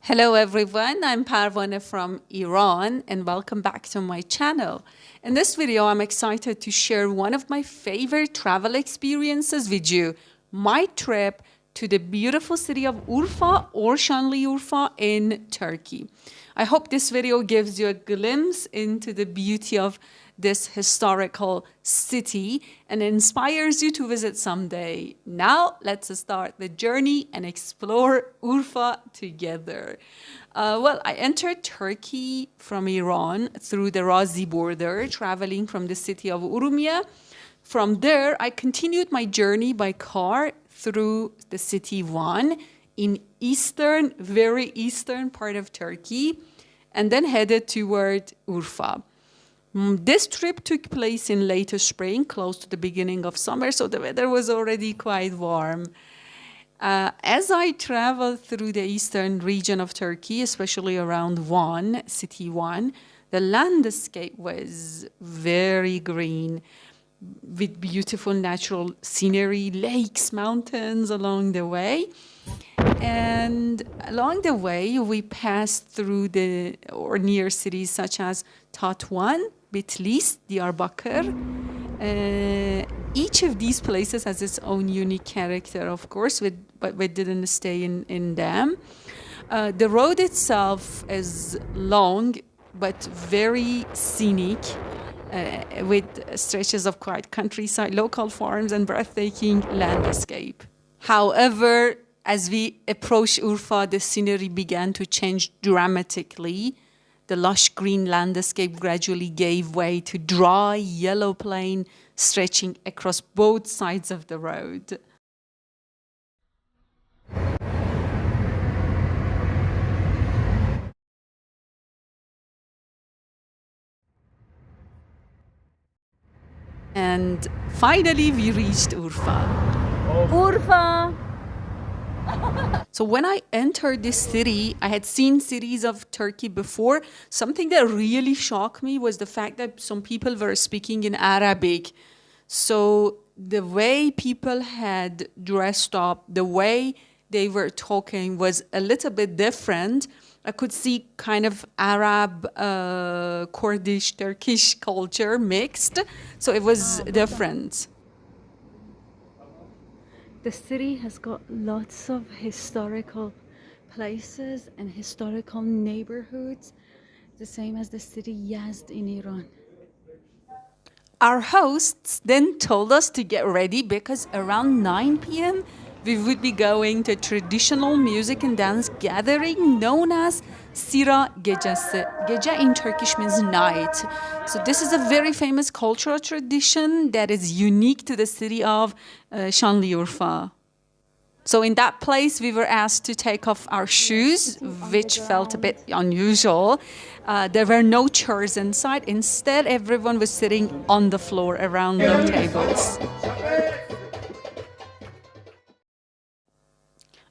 Hello everyone, I'm Parvana from Iran and welcome back to my channel. In this video, I'm excited to share one of my favorite travel experiences with you, my trip to the beautiful city of Urfa or Şanlıurfa in Turkey. I hope this video gives you a glimpse into the beauty of this historical city and inspires you to visit someday. Now, let's start the journey and explore Urfa together. I entered Turkey from Iran through the Razi border, traveling from the city of Urumia. From there, I continued my journey by car through the city Van in very eastern part of Turkey, and then headed toward Urfa. This trip took place in late spring, close to the beginning of summer, so the weather was already quite warm. As I traveled through the eastern region of Turkey, especially around city Van, the landscape was very green, with beautiful natural scenery, lakes, mountains along the way. And along the way, we passed through near cities such as Tatvan, Bitlis, Diyarbakır. Each of these places has its own unique character, of course, but we didn't stay in them. The road itself is long, but very scenic, with stretches of quiet countryside, local farms, and breathtaking landscape. However, as we approached Urfa, the scenery began to change dramatically. The lush green landscape gradually gave way to dry yellow plain stretching across both sides of the road. And finally, we reached Urfa. Urfa! So when I entered this city, I had seen cities of Turkey before. Something that really shocked me was the fact that some people were speaking in Arabic. So the way people had dressed up, the way they were talking was a little bit different. I could see kind of Arab, Kurdish, Turkish culture mixed. So it was different. The city has got lots of historical places and historical neighborhoods, the same as the city Yazd in Iran. Our hosts then told us to get ready because around 9 p.m. we would be going to a traditional music and dance gathering known as Sira Gecesi. Gece in Turkish means night. So this is a very famous cultural tradition that is unique to the city of Şanlıurfa. So in that place, we were asked to take off our shoes, which felt a bit unusual. There were no chairs inside. Instead, everyone was sitting on the floor around low tables.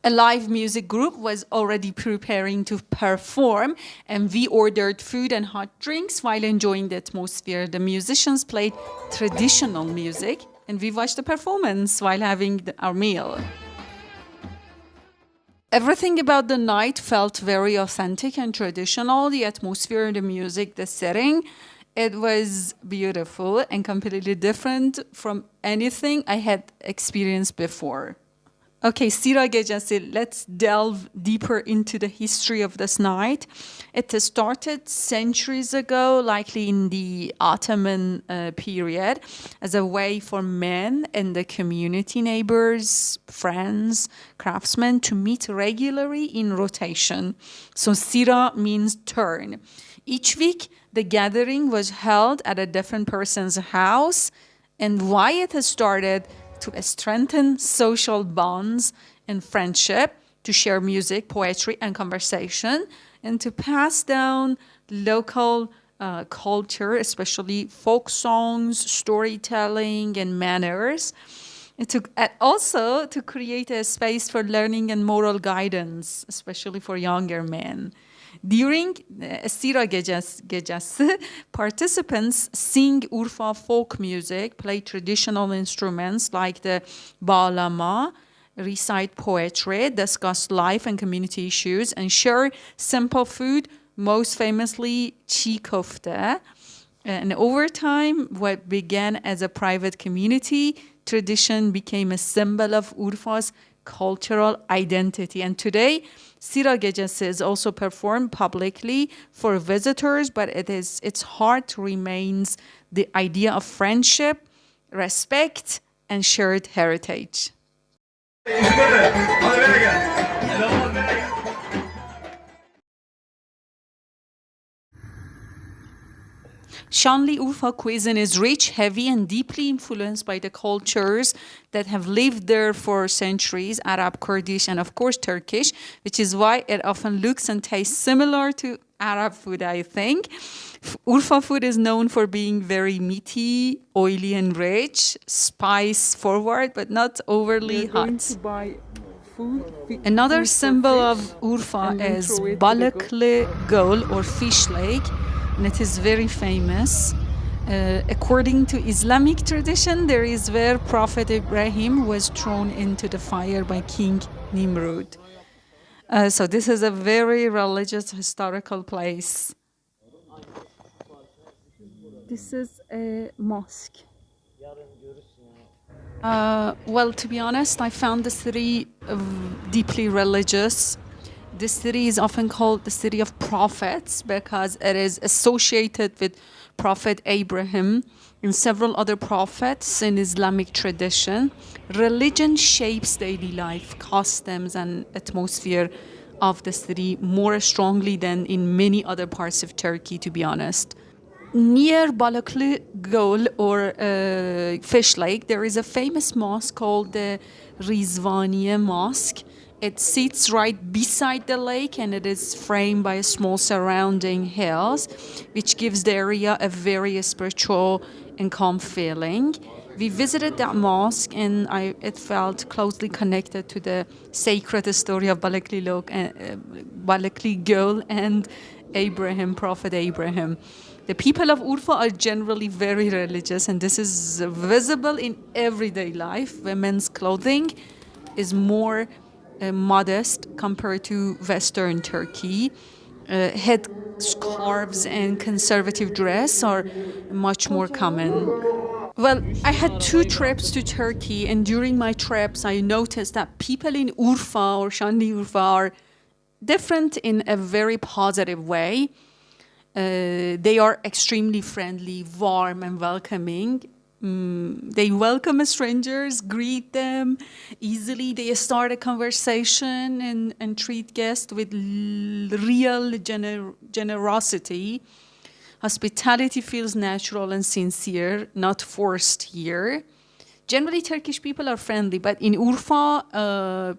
A live music group was already preparing to perform, and we ordered food and hot drinks while enjoying the atmosphere. The musicians played traditional music, and we watched the performance while having our meal. Everything about the night felt very authentic and traditional. The atmosphere, the music, the setting. It was beautiful and completely different from anything I had experienced before. Okay, Sira Gecesi, let's delve deeper into the history of this night. It started centuries ago, likely in the Ottoman period, as a way for men and the community neighbors, friends, craftsmen to meet regularly in rotation. So Sira means turn. Each week, the gathering was held at a different person's house, and why it has started to strengthen social bonds and friendship, to share music, poetry, and conversation, and to pass down local culture, especially folk songs, storytelling, and manners. Also to create a space for learning and moral guidance, especially for younger men. During Sira Gecesi, participants sing Urfa folk music, play traditional instruments like the bağlama, recite poetry, discuss life and community issues, and share simple food, most famously chi kofta. And over time, what began as a private community tradition became a symbol of Urfa's cultural identity. And today, Sira Gecesi is also performed publicly for visitors, but its heart remains the idea of friendship, respect, and shared heritage. Şanlıurfa cuisine is rich, heavy, and deeply influenced by the cultures that have lived there for centuries, Arab, Kurdish, and of course Turkish, which is why it often looks and tastes similar to Arab food, I think. Urfa food is known for being very meaty, oily, and rich, spice forward, but not overly hot. Another symbol of Urfa is Balıklı Göl or fish lake, and it is very famous. According to Islamic tradition, there is where Prophet Ibrahim was thrown into the fire by King Nimrud. So this is a very religious, historical place. This is a mosque. Well, to be honest, I found the city deeply religious. This city is often called the city of prophets because it is associated with Prophet Abraham and several other prophets in Islamic tradition. Religion shapes daily life, customs, and atmosphere of the city more strongly than in many other parts of Turkey, to be honest. Near Balıklı Göl or Fish Lake, there is a famous mosque called the Rizvaniye Mosque. It sits right beside the lake and it is framed by small surrounding hills, which gives the area a very spiritual and calm feeling. We visited that mosque and it felt closely connected to the sacred story of Balıklı Göl and Abraham, Prophet Abraham. The people of Urfa are generally very religious, and this is visible in everyday life. Women's clothing is more modest compared to Western Turkey. Head scarves and conservative dress are much more common. Well, I had 2 trips to Turkey, and during my trips, I noticed that people in Urfa or Şanlıurfa are different in a very positive way. They are extremely friendly, warm, and welcoming. They welcome strangers, greet them easily. They start a conversation and treat guests with real generosity. Hospitality feels natural and sincere, not forced here. Generally, Turkish people are friendly, but in Urfa,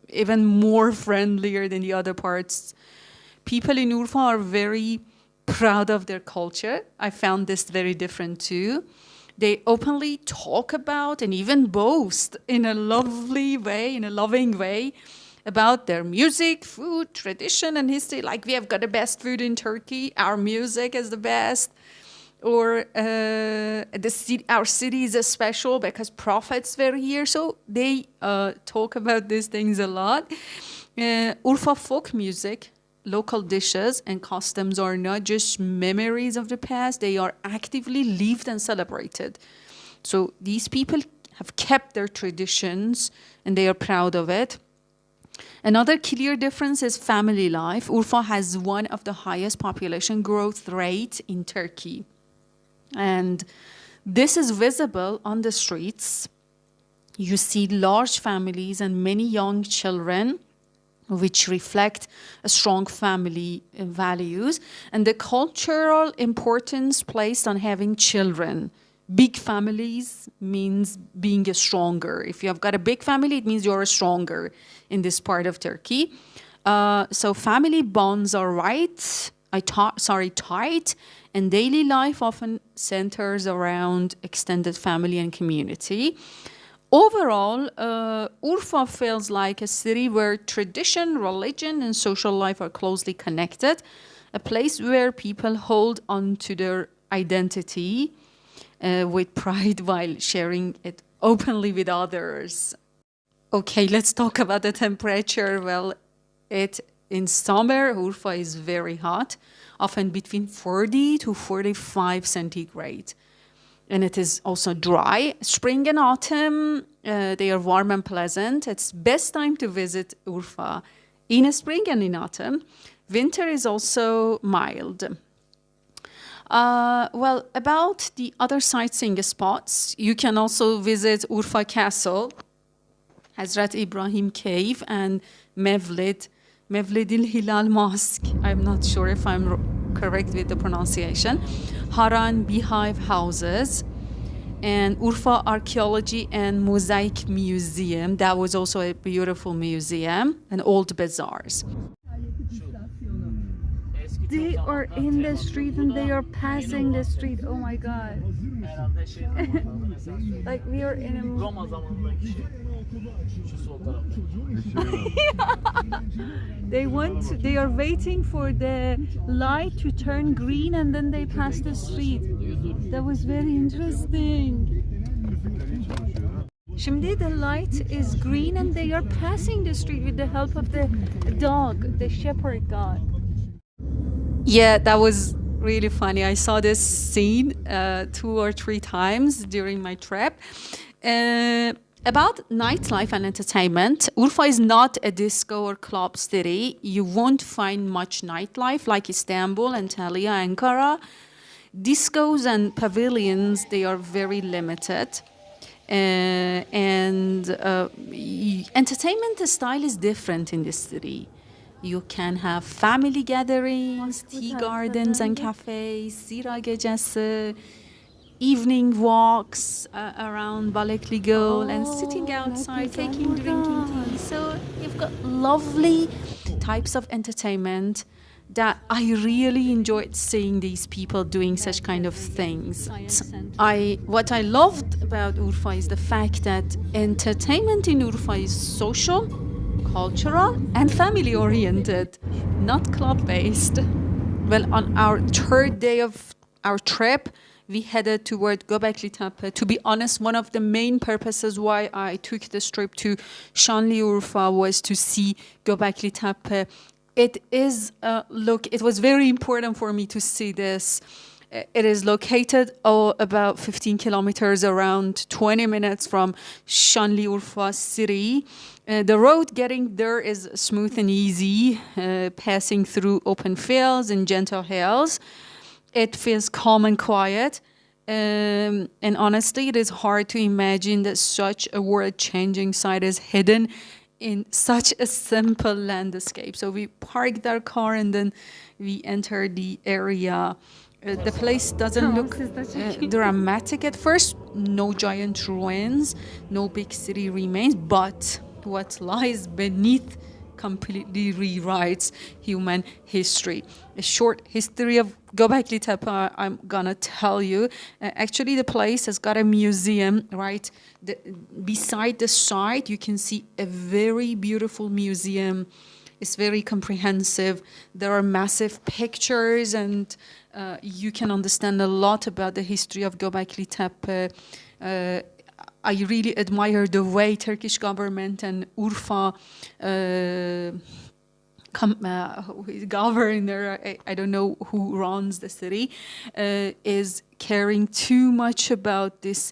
even more friendlier than the other parts. People in Urfa are very proud of their culture. I found this very different too. They openly talk about and even boast in a lovely way, in a loving way, about their music, food, tradition, and history. Like, we have got the best food in Turkey. Our music is the best. Or our city is special because prophets were here. So they talk about these things a lot. Urfa folk music, local dishes, and customs are not just memories of the past. They are actively lived and celebrated. So these people have kept their traditions and they are proud of it. Another clear difference is family life. Urfa has one of the highest population growth rates in Turkey. And this is visible on the streets. You see large families and many young children, which reflect a strong family values and the cultural importance placed on having children. Big families means being stronger. If you have got a big family, it means you're stronger in this part of Turkey. So family bonds are tight, and daily life often centers around extended family and community. Overall, Urfa feels like a city where tradition, religion, and social life are closely connected, a place where people hold on to their identity with pride while sharing it openly with others. Okay, let's talk about the temperature. Well, it in summer, Urfa is very hot, often between 40 to 45 centigrade. And it is also dry. Spring and autumn, they are warm and pleasant. It's best time to visit Urfa in spring and in autumn. Winter is also mild. Well, about the other sightseeing spots, you can also visit Urfa Castle, Hazrat Ibrahim Cave, and Mevlid, Mevlidil Hilal Mosque. I'm not sure if I'm correct with the pronunciation. Haran Beehive Houses, and Urfa Archaeology and Mosaic Museum. That was also a beautiful museum, and old bazaars. They are in the street and they are passing the street. Oh my god. Like we are in a Roma zamanındaki şey. Şu sol tarafta. they are waiting for the light to turn green and then they pass the street. That was very interesting. Şimdi the light is green and they are passing the street with the help of the dog, the shepherd dog. Yeah, that was really funny. I saw this scene 2 or 3 times during my trip. About nightlife and entertainment, Urfa is not a disco or club city. You won't find much nightlife like Istanbul, Antalya, Ankara. Discos and pavilions, they are very limited. Entertainment style is different in this city. You can have family gatherings, tea gardens and cafes, Sira gecesi, evening walks around Balekli Göl and sitting outside, drinking tea. So you've got lovely types of entertainment that I really enjoyed seeing these people doing such kind of things. What I loved about Urfa is the fact that entertainment in Urfa is social, cultural and family oriented, not club based. Well, on our 3rd day of our trip, we headed toward Göbekli Tepe. To be honest, one of the main purposes why I took this trip to Şanlıurfa was to see Göbekli Tepe. It was very important for me to see this. It is located about 15 kilometers, around 20 minutes from Şanlıurfa city. The road getting there is smooth and easy, passing through open fields and gentle hills. It feels calm and quiet. And honestly, it is hard to imagine that such a world-changing site is hidden in such a simple landscape. So we parked our car and then we entered the area. The place doesn't look dramatic at first. No giant ruins, no big city remains, but what lies beneath completely rewrites human history. A short history of Göbekli Tepe I'm gonna tell you. Actually, the place has got a museum, right? Beside the site, you can see a very beautiful museum. It's very comprehensive. There are massive pictures and you can understand a lot about the history of Göbekli Tepe. I really admire the way Turkish government and Urfa governor, I don't know who runs the city, is caring too much about this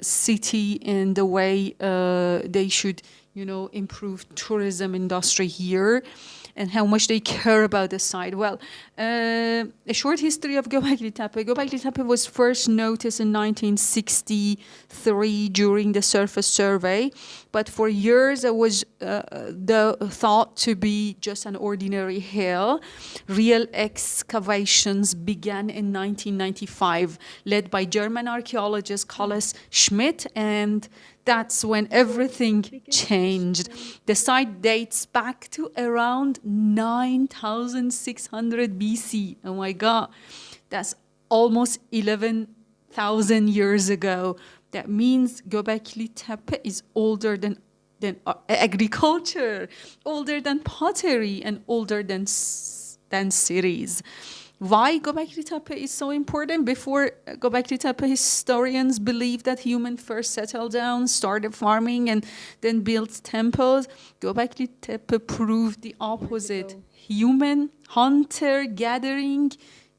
city and the way they should, improve tourism industry here and how much they care about the site. Well, a short history of Göbekli Tepe. Göbekli Tepe was first noticed in 1963 during the surface survey, but for years it was thought to be just an ordinary hill. Real excavations began in 1995, led by German archaeologist Carlos Schmidt, and that's when everything changed. The site dates back to around 9,600 BC. Oh my God, that's almost 11,000 years ago. That means Göbekli Tepe is older than agriculture, older than pottery, and older than cities. Why Göbekli Tepe is so important? Before Göbekli Tepe, historians believed that humans first settled down, started farming, and then built temples. Göbekli Tepe proved the opposite. Human hunter-gathering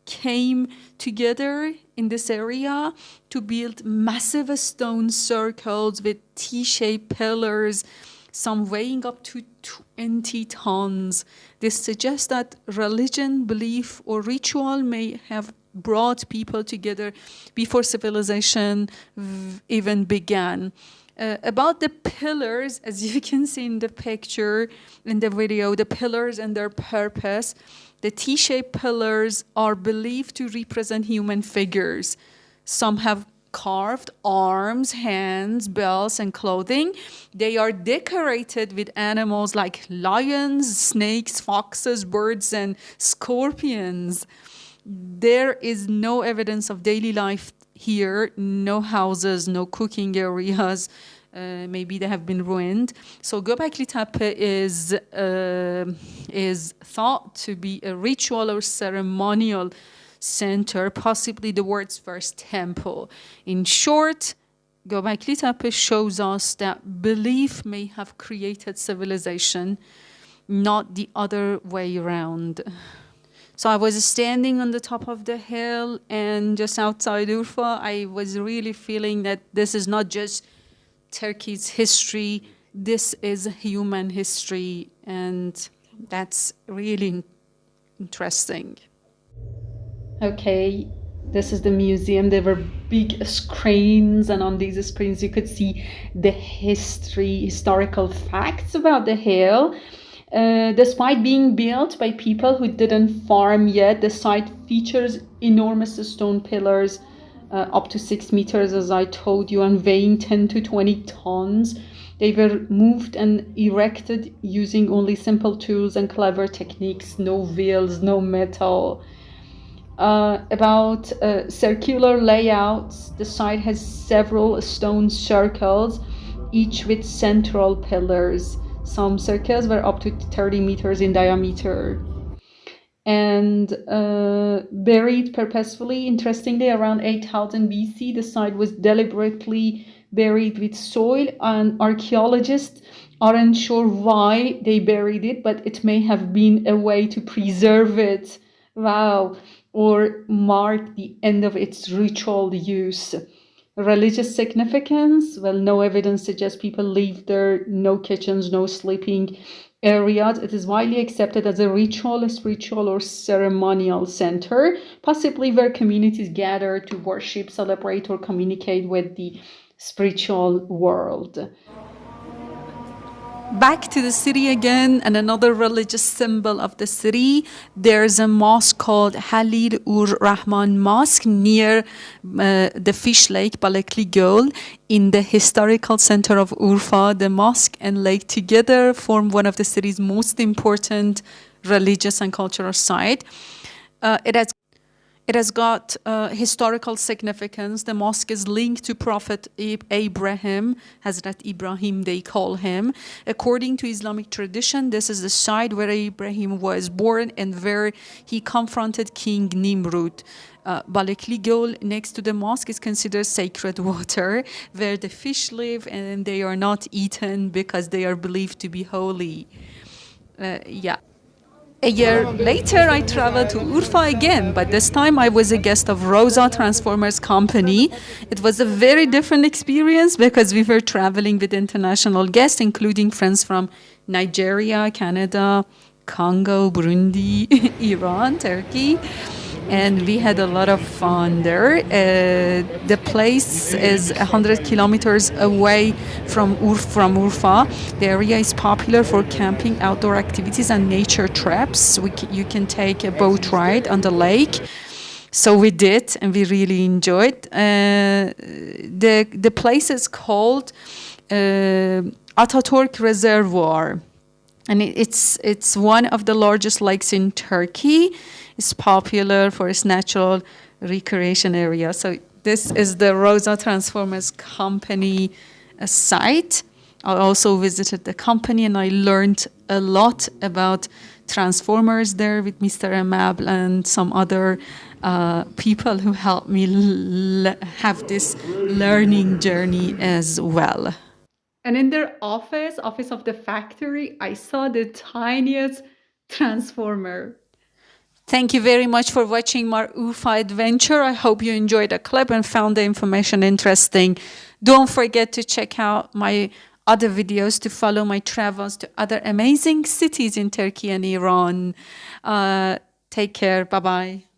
came together in this area to build massive stone circles with T-shaped pillars, some weighing up to 20 tons. This suggests that religion, belief, or ritual may have brought people together before civilization even began. About the pillars, as you can see in the picture, in the video, the pillars and their purpose, the T-shaped pillars are believed to represent human figures. Some have carved arms, hands, bells, and clothing. They are decorated with animals like lions, snakes, foxes, birds, and scorpions. There is no evidence of daily life here, no houses, no cooking areas. Maybe they have been ruined. So Göbekli Tepe is thought to be a ritual or ceremonial center, possibly the world's first temple. In short, Göbekli Tepe shows us that belief may have created civilization, not the other way around. So I was standing on the top of the hill, and just outside Urfa, I was really feeling that this is not just Turkey's history, this is human history, and that's really interesting. Okay, this is the museum. There were big screens, and on these screens you could see the historical facts about the hill. Despite being built by people who didn't farm yet, the site features enormous stone pillars, up to 6 meters, as I told you, and weighing 10 to 20 tons. They were moved and erected using only simple tools and clever techniques, no wheels, no metal. About circular layouts, the site has several stone circles, each with central pillars. Some circles were up to 30 meters in diameter. And buried purposefully, interestingly, around 8000 BC, the site was deliberately buried with soil, and archaeologists aren't sure why they buried it, but it may have been a way to preserve it. Wow. Or mark the end of its ritual use. Religious significance, well, no evidence suggests people lived there, no kitchens, no sleeping areas. It is widely accepted as a ritual, spiritual, or ceremonial center, possibly where communities gather to worship, celebrate, or communicate with the spiritual world. Back to the city again, and another religious symbol of the city. There's a mosque called Halil Ur Rahman Mosque near the fish lake Balekli Göl in the historical center of Urfa. The mosque and lake together form one of the city's most important religious and cultural sites. It has got historical significance. The mosque is linked to Prophet Abraham, Hazrat Ibrahim they call him. According to Islamic tradition, this is the site where Ibrahim was born and where he confronted King Nimrud. Balekli Göl next to the mosque is considered sacred water, where the fish live and they are not eaten because they are believed to be holy. A year later, I traveled to Urfa again, but this time I was a guest of Rosa Transformers Company. It was a very different experience because we were traveling with international guests, including friends from Nigeria, Canada, Congo, Burundi, Iran, Turkey. And we had a lot of fun there. The place is 100 kilometers away from Urfa. The area is popular for camping, outdoor activities, and nature trips. You can take a boat ride on the lake. So we did, and we really enjoyed. The place is called Ataturk Reservoir. And it's one of the largest lakes in Turkey. It's popular for its natural recreation area. So this is the Rosa Transformers Company site. I also visited the company and I learned a lot about transformers there with Mr. Amab and some other people who helped me have this learning journey as well. And in their office of the factory, I saw the tiniest transformer. Thank you very much for watching my Urfa adventure. I hope you enjoyed the clip and found the information interesting. Don't forget to check out my other videos to follow my travels to other amazing cities in Turkey and Iran. Take care. Bye-bye.